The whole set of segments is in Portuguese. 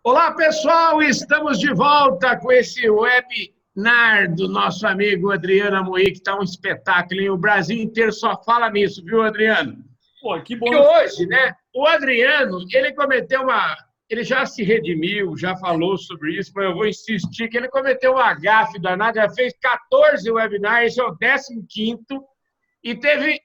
Olá, pessoal! Estamos de volta com esse webinar do nosso amigo Adriano Amorim, que está um espetáculo, hein? O Brasil inteiro só fala nisso, viu, Adriano? Pô, que bom. E hoje, né, o Adriano, ele cometeu uma... Ele já se redimiu, já falou sobre isso, mas eu vou insistir que ele cometeu uma gafe danada, já fez 14 webinars, esse é o 15º, e teve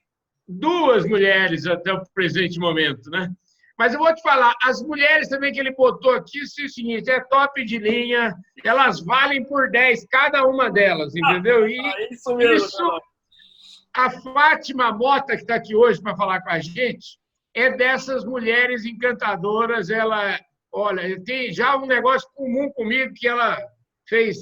duas mulheres até o presente momento, né? Mas eu vou te falar, as mulheres também que ele botou aqui, é o seguinte, é top de linha, elas valem por 10, cada uma delas, entendeu? E Isso mesmo, isso, a Fátima Mota, que está aqui hoje para falar com a gente, é dessas mulheres encantadoras. Ela, olha, tem já um negócio comum comigo, que ela fez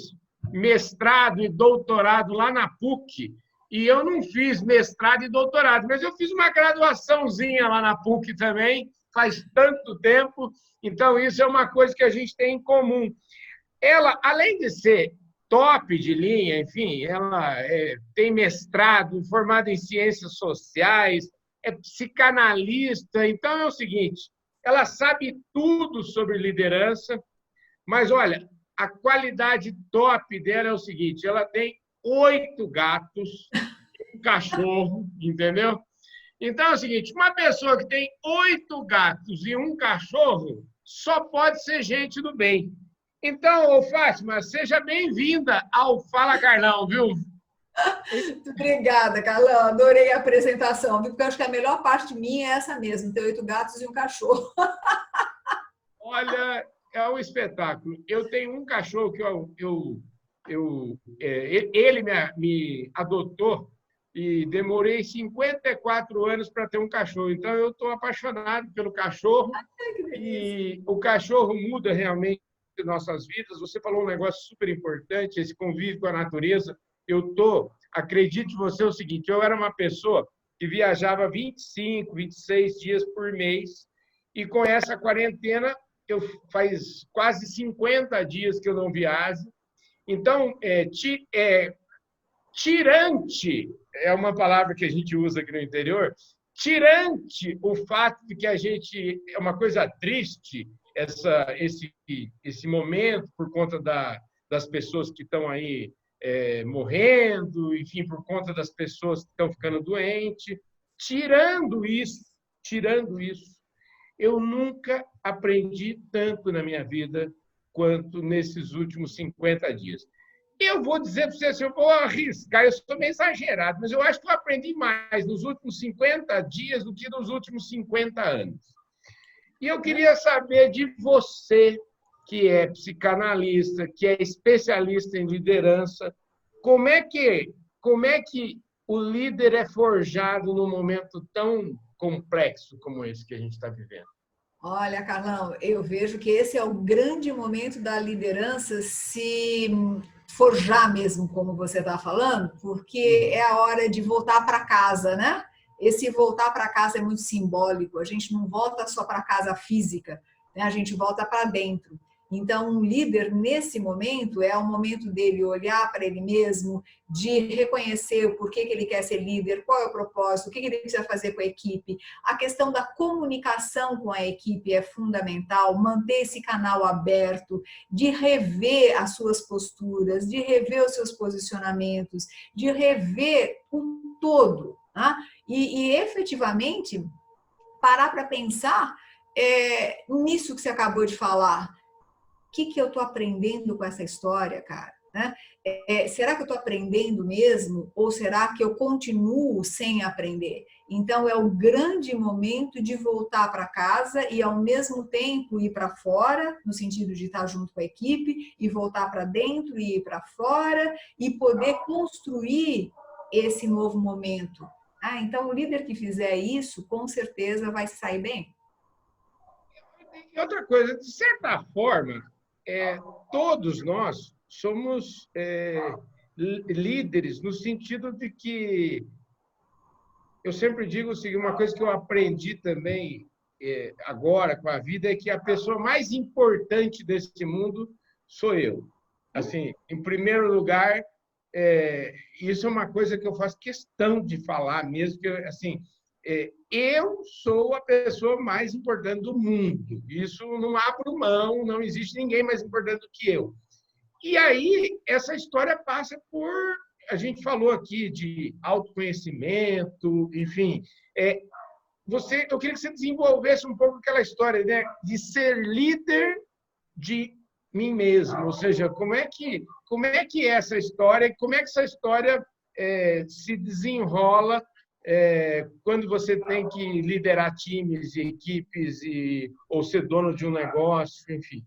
mestrado e doutorado lá na PUC, e eu não fiz mestrado e doutorado, mas eu fiz uma graduaçãozinha lá na PUC também, faz tanto tempo, então isso é uma coisa que a gente tem em comum. Ela, além de ser top de linha, enfim, ela tem mestrado, formada em ciências sociais, é psicanalista, então é o seguinte, ela sabe tudo sobre liderança, mas olha, a qualidade top dela é o seguinte, ela tem 8 gatos, um cachorro, entendeu? Então é o seguinte, uma pessoa que tem 8 gatos e um cachorro só pode ser gente do bem. Então, Fátima, seja bem-vinda ao Fala Carlão, viu? Muito obrigada, Carlão. Adorei a apresentação, porque eu acho que a melhor parte de mim é essa mesmo, ter 8 gatos e um cachorro. Olha, é um espetáculo. Eu tenho um cachorro que ele me adotou e demorei 54 anos para ter um cachorro. Então, eu estou apaixonado pelo cachorro e o cachorro muda realmente nossas vidas. Você falou um negócio super importante, esse convívio com a natureza. Acredite você, é o seguinte, eu era uma pessoa que viajava 25, 26 dias por mês e com essa quarentena, faz quase 50 dias que eu não viajo. Então, tirante é uma palavra que a gente usa aqui no interior, tirante o fato de que a gente é uma coisa triste, esse momento, por conta das pessoas que estão aí morrendo, enfim, por conta das pessoas que estão ficando doentes. Tirando isso, eu nunca aprendi tanto na minha vida quanto nesses últimos 50 dias. Eu vou dizer para você, assim, eu vou arriscar, eu sou meio exagerado, mas eu acho que eu aprendi mais nos últimos 50 dias do que nos últimos 50 anos. E eu queria saber de você, que é psicanalista, que é especialista em liderança, como é que o líder é forjado num momento tão complexo como esse que a gente está vivendo? Olha, Carlão, eu vejo que esse é o grande momento da liderança se forjar mesmo, como você está falando, porque é a hora de voltar para casa, né? Esse voltar para casa é muito simbólico, a gente não volta só para casa física, né? A gente volta para dentro. Então, um líder, nesse momento, é o momento dele olhar para ele mesmo, de reconhecer o porquê que ele quer ser líder, qual é o propósito, o que ele precisa fazer com a equipe. A questão da comunicação com a equipe é fundamental, manter esse canal aberto, de rever as suas posturas, de rever os seus posicionamentos, de rever o todo, tá? E efetivamente, parar para pensar nisso que você acabou de falar. O que eu estou aprendendo com essa história, cara? Né? Será que eu estou aprendendo mesmo? Ou será que eu continuo sem aprender? Então, é o grande momento de voltar para casa e, ao mesmo tempo, ir para fora, no sentido de estar junto com a equipe, e voltar para dentro e ir para fora, e poder construir esse novo momento. Então, o líder que fizer isso, com certeza vai sair bem. E outra coisa, de certa forma, todos nós somos líderes, no sentido de que eu sempre digo o seguinte, uma coisa que eu aprendi também agora com a vida é que a pessoa mais importante desse mundo sou eu. Assim, em primeiro lugar, isso é uma coisa que eu faço questão de falar mesmo, que assim, eu sou a pessoa mais importante do mundo. Isso não abro mão, não existe ninguém mais importante do que eu. E aí, essa história passa por... A gente falou aqui de autoconhecimento, enfim. Eu queria que você desenvolvesse um pouco aquela história, né, de ser líder de mim mesmo. Ou seja, como é que é essa história, como é que essa história se desenrola quando você tem que liderar times e equipes ou ser dono de um negócio, enfim.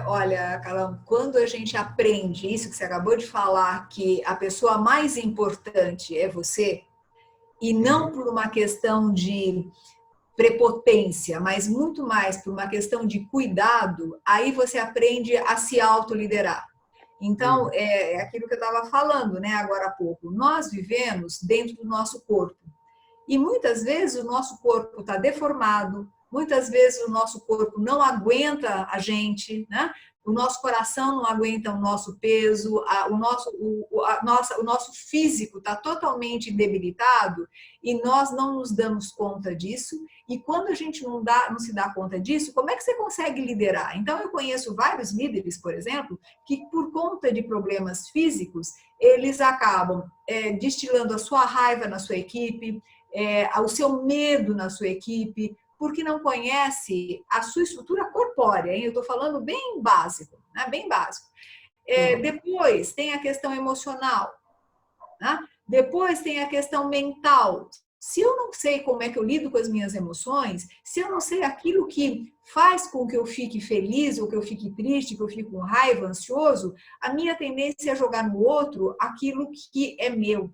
Olha, Carlão, quando a gente aprende isso que você acabou de falar, que a pessoa mais importante é você, e não por uma questão de prepotência, mas muito mais por uma questão de cuidado, aí você aprende a se autoliderar. Então, é aquilo que eu estava falando, né, agora há pouco. Nós vivemos dentro do nosso corpo. E muitas vezes o nosso corpo está deformado, muitas vezes o nosso corpo não aguenta a gente, né? O nosso coração não aguenta o nosso peso, o nosso físico está totalmente debilitado e nós não nos damos conta disso. E quando a gente não se dá conta disso, como é que você consegue liderar? Então, eu conheço vários líderes, por exemplo, que por conta de problemas físicos, eles acabam destilando a sua raiva na sua equipe, o seu medo na sua equipe, porque não conhece a sua estrutura corpórea, hein? Eu estou falando bem básico, né? Bem básico. Depois tem a questão emocional, né? Depois tem a questão mental. Se eu não sei como é que eu lido com as minhas emoções, se eu não sei aquilo que faz com que eu fique feliz, ou que eu fique triste, que eu fique com raiva, ansioso, a minha tendência é jogar no outro aquilo que é meu.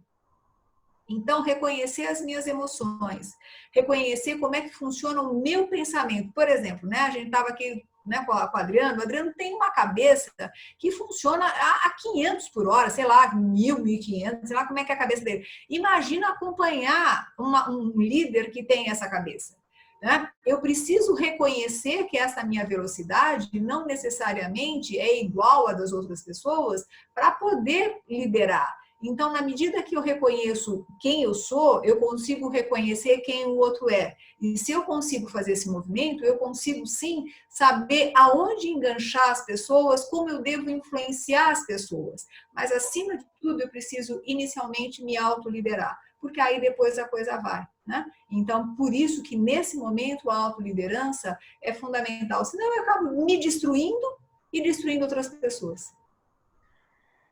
Então, reconhecer as minhas emoções, reconhecer como é que funciona o meu pensamento. Por exemplo, né, a gente estava aqui, né, com o Adriano tem uma cabeça que funciona a 500 por hora, sei lá, 1.000, 1.500, sei lá como é que é a cabeça dele. Imagina acompanhar um líder que tem essa cabeça. Né? Eu preciso reconhecer que essa minha velocidade não necessariamente é igual à das outras pessoas para poder liderar. Então, na medida que eu reconheço quem eu sou, eu consigo reconhecer quem o outro é. E se eu consigo fazer esse movimento, eu consigo, sim, saber aonde enganchar as pessoas, como eu devo influenciar as pessoas. Mas, acima de tudo, eu preciso, inicialmente, me autoliderar, porque aí depois a coisa vai, né? Então, por isso que, nesse momento, a autoliderança é fundamental. Senão, eu acabo me destruindo e destruindo outras pessoas.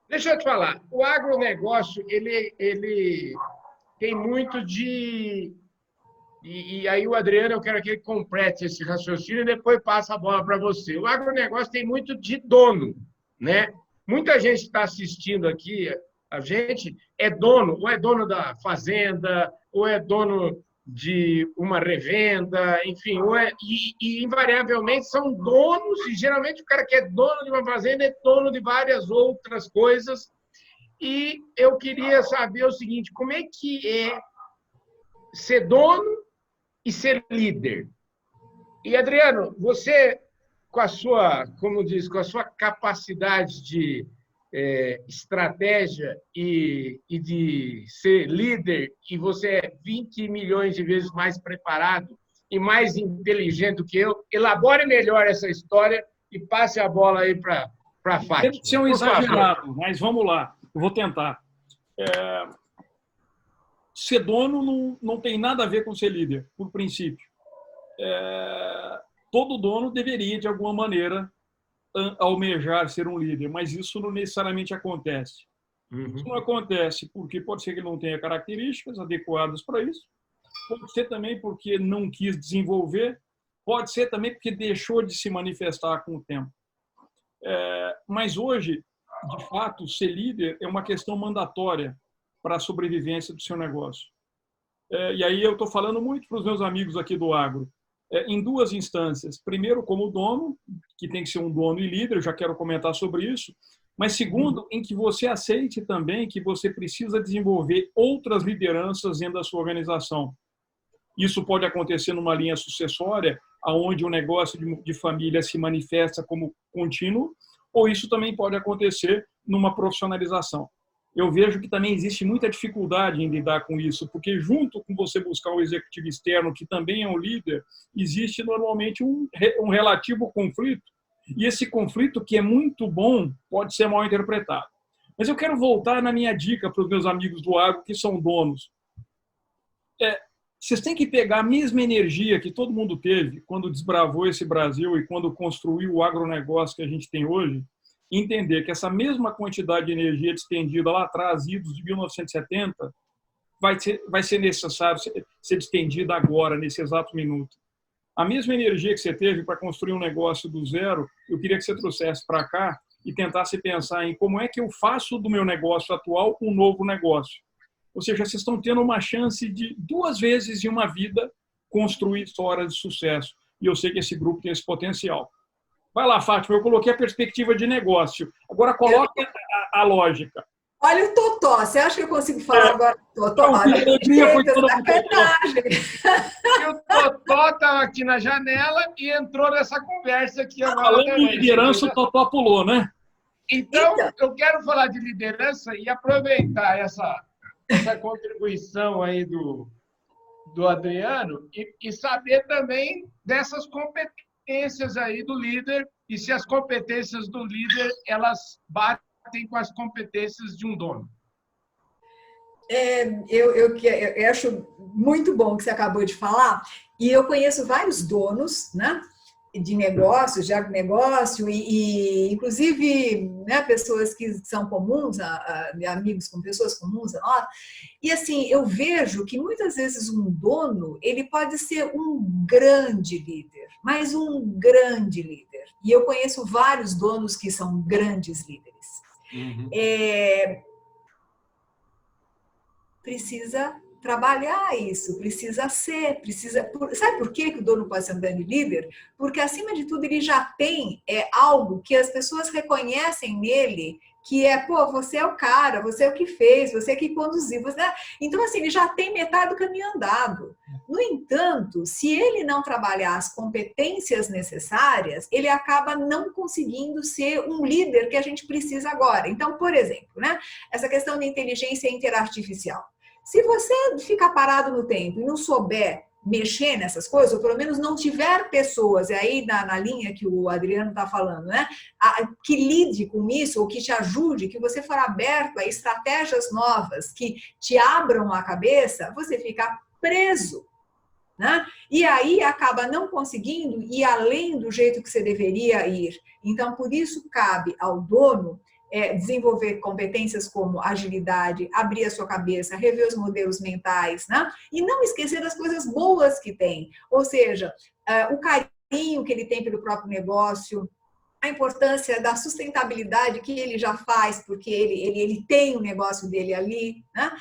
Deixa eu te falar, o agronegócio, ele tem muito de... E aí o Adriano, eu quero que ele complete esse raciocínio e depois passa a bola para você. O agronegócio tem muito de dono, né? Muita gente está assistindo aqui, a gente é dono, ou é dono da fazenda, ou é dono de uma revenda, enfim, e invariavelmente são donos, e geralmente o cara que é dono de uma fazenda é dono de várias outras coisas. E eu queria saber o seguinte, como é que é ser dono e ser líder? E, Adriano, você, com a sua, como diz, com a sua capacidade de estratégia e de ser líder, e você é 20 milhões de vezes mais preparado e mais inteligente do que eu, elabore melhor essa história e passe a bola aí para a Fátima. Deve ser um exagerado, mas vamos lá, eu vou tentar. Ser dono não tem nada a ver com ser líder, por princípio. Todo dono deveria, de alguma maneira, almejar ser um líder, mas isso não necessariamente acontece. Isso não acontece porque pode ser que ele não tenha características adequadas para isso, pode ser também porque não quis desenvolver, pode ser também porque deixou de se manifestar com o tempo. Mas hoje, de fato, ser líder é uma questão mandatória para a sobrevivência do seu negócio. E aí eu estou falando muito para os meus amigos aqui do agro, em duas instâncias. Primeiro, como dono, que tem que ser um dono e líder, eu já quero comentar sobre isso. Mas segundo, em que você aceite também que você precisa desenvolver outras lideranças dentro da sua organização. Isso pode acontecer numa linha sucessória, onde o negócio de família se manifesta como contínuo, ou isso também pode acontecer numa profissionalização. eu vejo que também existe muita dificuldade em lidar com isso, porque junto com você buscar um executivo externo, que também é um líder, existe normalmente um relativo conflito, e esse conflito, que é muito bom, pode ser mal interpretado. Mas eu quero voltar na minha dica para os meus amigos do agro, que são donos. Vocês têm que pegar a mesma energia que todo mundo teve quando desbravou esse Brasil e quando construiu o agronegócio que a gente tem hoje, e entender que essa mesma quantidade de energia despendida lá atrás, idos de 1970, vai ser necessário ser despendida agora, nesse exato minuto. A mesma energia que você teve para construir um negócio do zero, eu queria que você trouxesse para cá e tentasse pensar em como é que eu faço do meu negócio atual um novo negócio. Ou seja, vocês estão tendo uma chance de 2 vezes em uma vida construir histórias de sucesso. E eu sei que esse grupo tem esse potencial. Vai lá, Fátima, eu coloquei a perspectiva de negócio. Agora coloque a lógica. Olha o Totó, você acha que eu consigo falar agora do Totó? Olha, e o Totó estava aqui na janela e entrou nessa conversa aqui agora. Falando em liderança, o Totó pulou, né? Então, eu quero falar de liderança e aproveitar essa contribuição aí do Adriano e saber também dessas competências aí do líder e se as competências do líder elas batem com as competências de um dono. Eu acho muito bom o que você acabou de falar, e eu conheço vários donos, né, de negócios, de agronegócio, e inclusive, né, pessoas que são comuns, amigos com pessoas comuns, e assim, eu vejo que muitas vezes um dono, ele pode ser um grande líder, mas um grande líder, e eu conheço vários donos que são grandes líderes. Uhum. Precisa trabalhar isso, Sabe por que o dono pode ser um grande líder? Porque, acima de tudo, ele já tem algo que as pessoas reconhecem nele, que você é o cara, você é o que fez, você é que conduziu. Então, assim, ele já tem metade do caminho andado. No entanto, se ele não trabalhar as competências necessárias, ele acaba não conseguindo ser um líder que a gente precisa agora. Então, por exemplo, né, essa questão da inteligência interartificial. Se você ficar parado no tempo e não souber mexer nessas coisas, ou pelo menos não tiver pessoas, e aí na linha que o Adriano está falando, né, que lide com isso, ou que te ajude, que você for aberto a estratégias novas, que te abram a cabeça, você fica preso, né? E aí acaba não conseguindo ir além do jeito que você deveria ir. Então, por isso cabe ao dono desenvolver competências como agilidade, abrir a sua cabeça, rever os modelos mentais, né? E não esquecer das coisas boas que tem. Ou seja, o carinho que ele tem pelo próprio negócio, a importância da sustentabilidade que ele já faz, porque ele tem o negócio dele ali, né?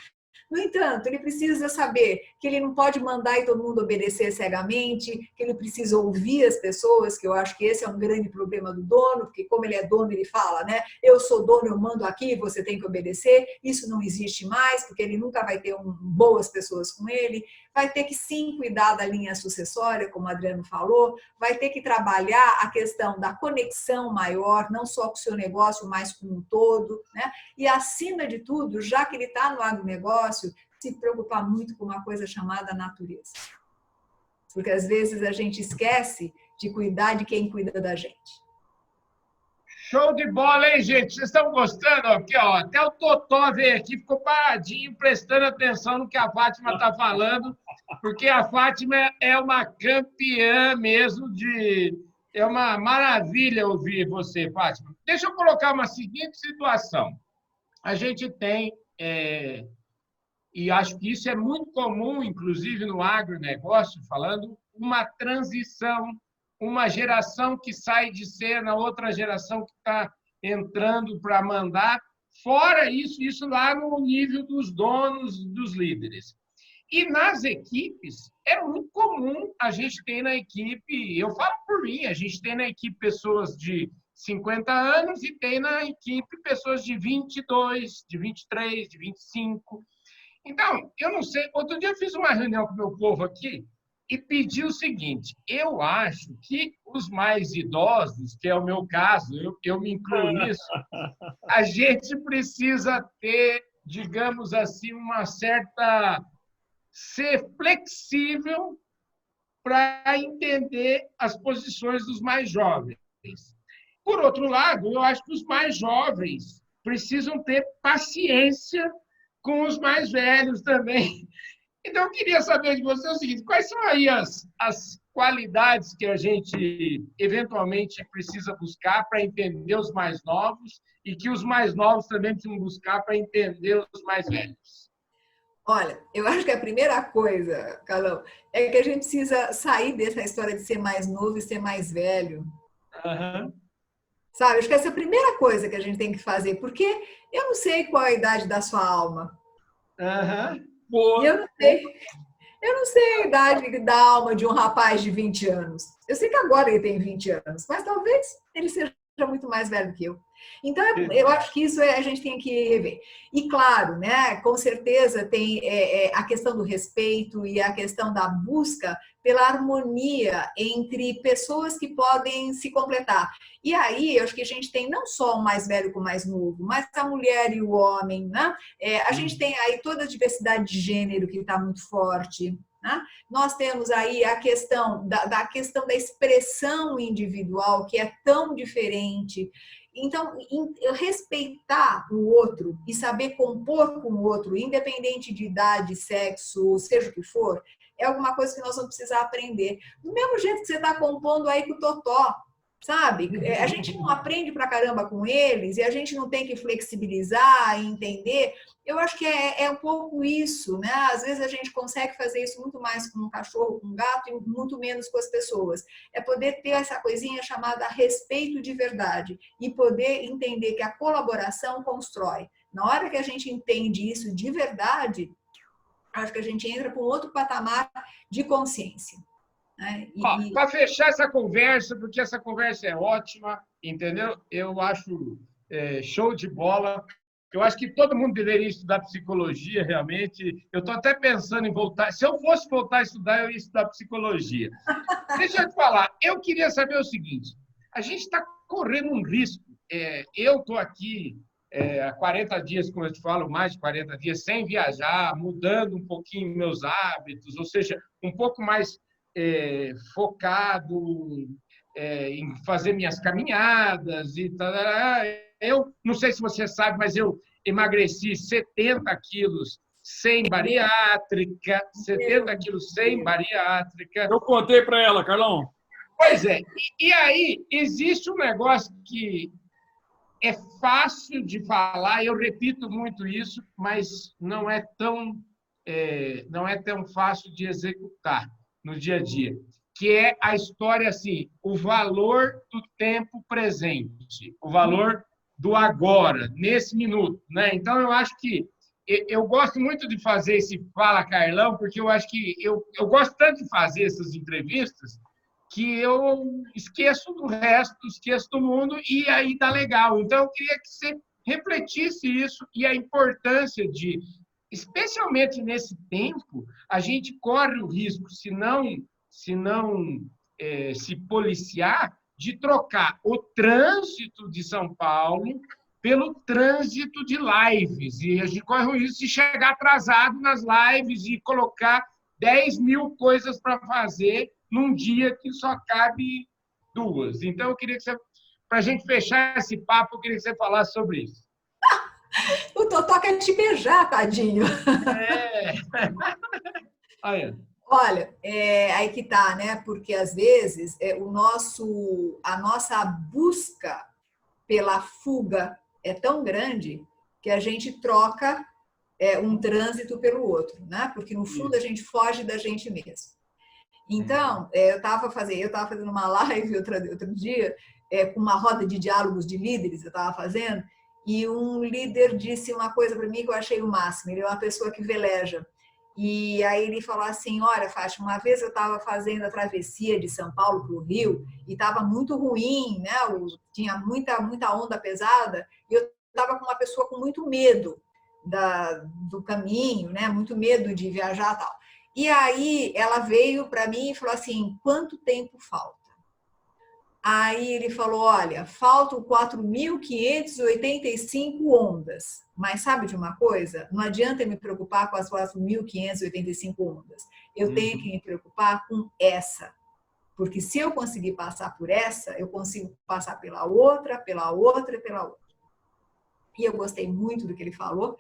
No entanto, ele precisa saber que ele não pode mandar e todo mundo obedecer cegamente, que ele precisa ouvir as pessoas, que eu acho que esse é um grande problema do dono, porque como ele é dono, ele fala, né? Eu sou dono, eu mando aqui, você tem que obedecer. Isso não existe mais, porque ele nunca vai ter boas pessoas com ele. Vai ter que, sim, cuidar da linha sucessória, como o Adriano falou. Vai ter que trabalhar a questão da conexão maior, não só com o seu negócio, mas com o todo, né? E, acima de tudo, já que ele está no agronegócio, se preocupar muito com uma coisa chamada natureza. Porque, às vezes, a gente esquece de cuidar de quem cuida da gente. Show de bola, hein, gente? Vocês estão gostando? Aqui, ó, até o Totó veio aqui, ficou paradinho, prestando atenção no que a Fátima está falando, porque a Fátima é uma campeã mesmo É uma maravilha ouvir você, Fátima. Deixa eu colocar uma seguinte situação. A gente tem, e acho que isso é muito comum, inclusive no agronegócio, falando, uma transição, uma geração que sai de cena, outra geração que está entrando para mandar. Fora isso lá no nível dos donos, dos líderes. E nas equipes, é muito comum a gente ter na equipe, eu falo por mim, a gente tem na equipe pessoas de 50 anos e tem na equipe pessoas de 22, de 23, de 25. Então, eu não sei, outro dia eu fiz uma reunião com o meu povo aqui, e pedir o seguinte: eu acho que os mais idosos, que é o meu caso, eu me incluo nisso, a gente precisa ter, digamos assim, uma certa... ser flexível para entender as posições dos mais jovens. Por outro lado, eu acho que os mais jovens precisam ter paciência com os mais velhos também. Então, eu queria saber de você o seguinte: quais são aí as qualidades que a gente eventualmente precisa buscar para entender os mais novos e que os mais novos também precisam buscar para entender os mais velhos? Olha, eu acho que a primeira coisa, Carlão, é que a gente precisa sair dessa história de ser mais novo e ser mais velho. Uhum. Sabe? Acho que essa é a primeira coisa que a gente tem que fazer, porque eu não sei qual é a idade da sua alma. Boa. Eu não sei a idade da alma de um rapaz de 20 anos. Eu sei que agora ele tem 20 anos, mas talvez ele seja muito mais velho que eu. Então, eu acho que isso a gente tem que rever. E, claro, né, com certeza tem a questão do respeito e a questão da busca pela harmonia entre pessoas que podem se completar. E aí, eu acho que a gente tem não só o mais velho com o mais novo, mas a mulher e o homem, né? A gente tem aí toda a diversidade de gênero que está muito forte. Né? Nós temos aí a questão da questão da expressão individual, que é tão diferente. Então, respeitar o outro e saber compor com o outro, independente de idade, sexo, seja o que for, é alguma coisa que nós vamos precisar aprender. Do mesmo jeito que você está compondo aí com o Totó, sabe? A gente não aprende pra caramba com eles e a gente não tem que flexibilizar e entender. Eu acho que é um pouco isso, né? Às vezes a gente consegue fazer isso muito mais com um cachorro, com um gato e muito menos com as pessoas. É poder ter essa coisinha chamada respeito de verdade e poder entender que a colaboração constrói. Na hora que a gente entende isso de verdade, acho que a gente entra para um outro patamar de consciência. Para fechar essa conversa, porque essa conversa é ótima, entendeu? Eu acho show de bola. Eu acho que todo mundo deveria estudar psicologia, realmente. Eu estou até pensando em voltar. Se eu fosse voltar a estudar, eu ia estudar psicologia. Deixa eu te falar. Eu queria saber o seguinte: a gente está correndo um risco. Eu estou aqui há 40 dias, como eu te falo, mais de 40 dias, sem viajar, mudando um pouquinho meus hábitos, ou seja, um pouco mais focado em fazer minhas caminhadas e tal. Eu não sei se você sabe, mas eu emagreci 70 quilos sem bariátrica, 70 quilos sem bariátrica. Eu contei para ela, Carlão. Pois é. E aí existe um negócio que é fácil de falar, eu repito muito isso, mas não é tão fácil de executar no dia a dia, que é a história assim, o valor do tempo presente, o valor do agora, nesse minuto, né? Então, eu acho que eu gosto muito de fazer esse Fala Carlão, porque eu acho que eu gosto tanto de fazer essas entrevistas que eu esqueço do resto, esqueço do mundo, e aí tá legal. Então, eu queria que você refletisse isso e a importância de, especialmente nesse tempo, a gente corre o risco, se não se policiar, de trocar o trânsito de São Paulo pelo trânsito de lives. E a gente corre o risco de chegar atrasado nas lives e colocar 10 mil coisas para fazer num dia que só cabe 2. Então, eu queria que você, para a gente fechar esse papo, eu queria que você falasse sobre isso. O Totó quer te beijar, tadinho. Aí. Olha, aí que tá, né? Porque às vezes a nossa busca pela fuga é tão grande que a gente troca um trânsito pelo outro, né? Porque no fundo a gente foge da gente mesmo. Então, eu estava fazendo uma live outro dia, com uma roda de diálogos de líderes, eu estava fazendo, e um líder disse uma coisa para mim que eu achei o máximo. Ele é uma pessoa que veleja. E aí ele falou assim: olha, Fátima, uma vez eu estava fazendo a travessia de São Paulo para o Rio e estava muito ruim, né? Tinha muita onda pesada, e eu estava com uma pessoa com muito medo do caminho, né? Muito medo de viajar e tal. E aí ela veio para mim e falou assim, quanto tempo falta? Aí ele falou, olha, faltam 4.585 ondas. Mas sabe de uma coisa? Não adianta eu me preocupar com as 4.585 ondas. Eu tenho que me preocupar com essa. Porque se eu conseguir passar por essa, eu consigo passar pela outra, pela outra e pela outra. E eu gostei muito do que ele falou.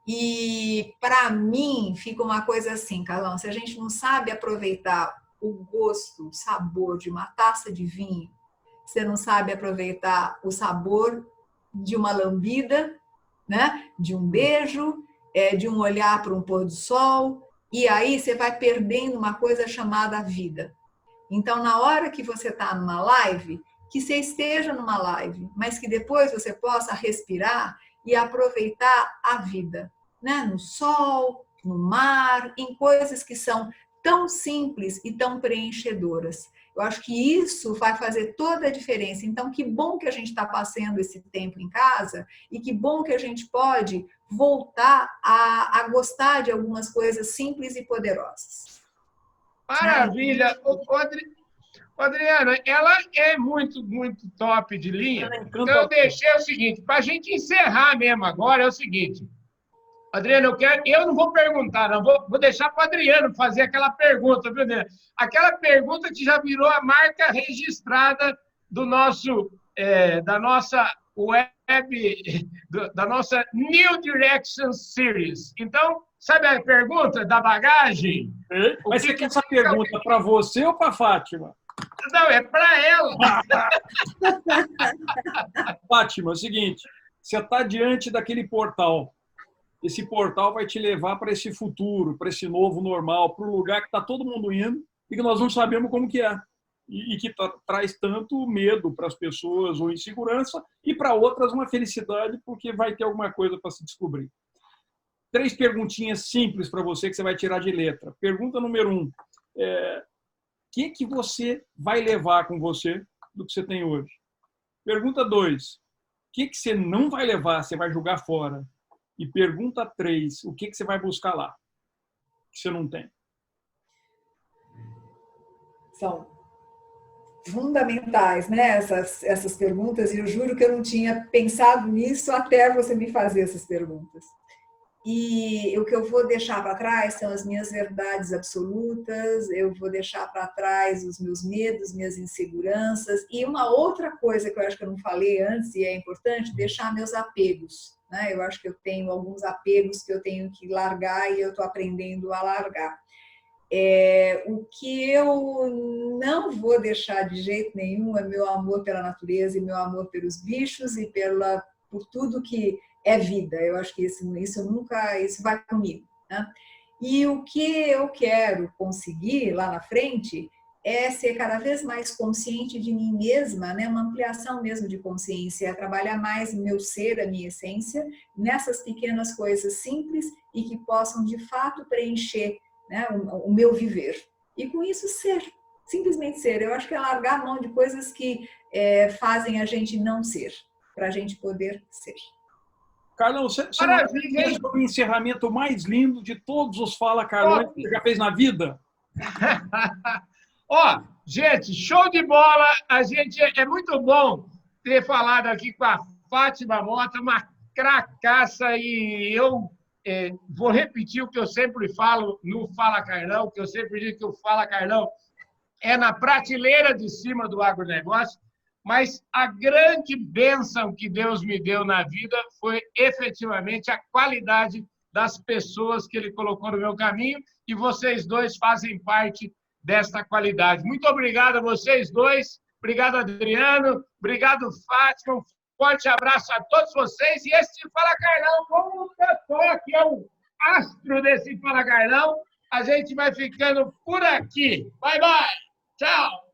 E para mim fica uma coisa assim, Carlão, se a gente não sabe aproveitar o gosto, o sabor de uma taça de vinho, você não sabe aproveitar o sabor de uma lambida, né? De um beijo, de um olhar para um pôr do sol, e aí você vai perdendo uma coisa chamada vida. Então, na hora que você está numa live, que você esteja numa live, mas que depois você possa respirar e aproveitar a vida, né? No sol, no mar, em coisas que são tão simples e tão preenchedoras. Eu acho que isso vai fazer toda a diferença. Então, que bom que a gente está passando esse tempo em casa e que bom que a gente pode voltar a gostar de algumas coisas simples e poderosas. Maravilha! Adriana, ela é muito, muito top de linha. Então, eu deixei o seguinte, para a gente encerrar mesmo agora, é o seguinte. Adriano, eu não vou perguntar, não, vou deixar para o Adriano fazer aquela pergunta, viu, Adriano? Aquela pergunta que já virou a marca registrada do nosso, da nossa web, da nossa New Direction Series. Então, sabe a pergunta da bagagem? Mas você quer essa pergunta para você ou para a Fátima? Não, é para ela. Fátima, é o seguinte, você está diante daquele portal. Esse portal vai te levar para esse futuro, para esse novo normal, para um lugar que está todo mundo indo e que nós não sabemos como que é. E que traz tanto medo para as pessoas ou insegurança e para outras uma felicidade porque vai ter alguma coisa para se descobrir. 3 perguntinhas simples para você que você vai tirar de letra. Pergunta número 1. O que você vai levar com você do que você tem hoje? Pergunta 2. O que você não vai levar, você vai jogar fora? E pergunta 3, o que você vai buscar lá, que você não tem? São fundamentais, né, essas perguntas, e eu juro que eu não tinha pensado nisso até você me fazer essas perguntas. E o que eu vou deixar para trás são as minhas verdades absolutas, eu vou deixar para trás os meus medos, minhas inseguranças, e uma outra coisa que eu acho que eu não falei antes, e é importante, deixar meus apegos. Eu acho que eu tenho alguns apegos que eu tenho que largar e eu estou aprendendo a largar. O que eu não vou deixar de jeito nenhum é meu amor pela natureza e meu amor pelos bichos e por tudo que é vida. Eu acho que isso vai comigo, né? E o que eu quero conseguir lá na frente é ser cada vez mais consciente de mim mesma, né? Uma ampliação mesmo de consciência, trabalhar mais meu ser, a minha essência, nessas pequenas coisas simples e que possam, de fato, preencher, né, o meu viver. E com isso ser, simplesmente ser. Eu acho que é largar a mão de coisas que fazem a gente não ser, para a gente poder ser. Carlão, você fez o encerramento mais lindo de todos os Fala Carlão que você já fez na vida? Gente, show de bola. É muito bom ter falado aqui com a Fátima Mota, uma cracaça, e eu vou repetir o que eu sempre falo no Fala Carlão, que eu sempre digo que o Fala Carlão é na prateleira de cima do agronegócio, mas a grande bênção que Deus me deu na vida foi efetivamente a qualidade das pessoas que Ele colocou no meu caminho, e vocês dois fazem parte desta qualidade. Muito obrigado a vocês dois, obrigado Adriano, obrigado Fátima, um forte abraço a todos vocês, e esse Fala Carlão, como o Totó, que é o astro desse Fala Carlão, a gente vai ficando por aqui. Bye, bye! Tchau!